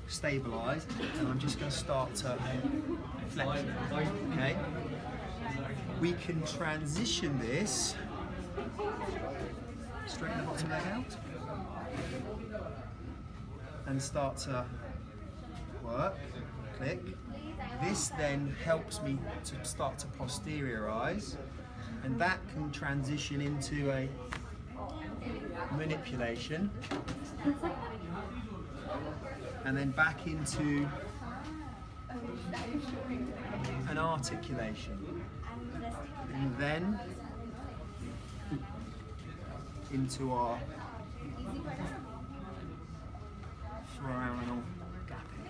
stabilise, and I'm just going to start to flex. Okay? We can transition this, straighten the bottom leg out, and start to work, click. This then helps me to start to posteriorize, and that can transition into a manipulation, and then back into an articulation, and then into our foraminal gapping.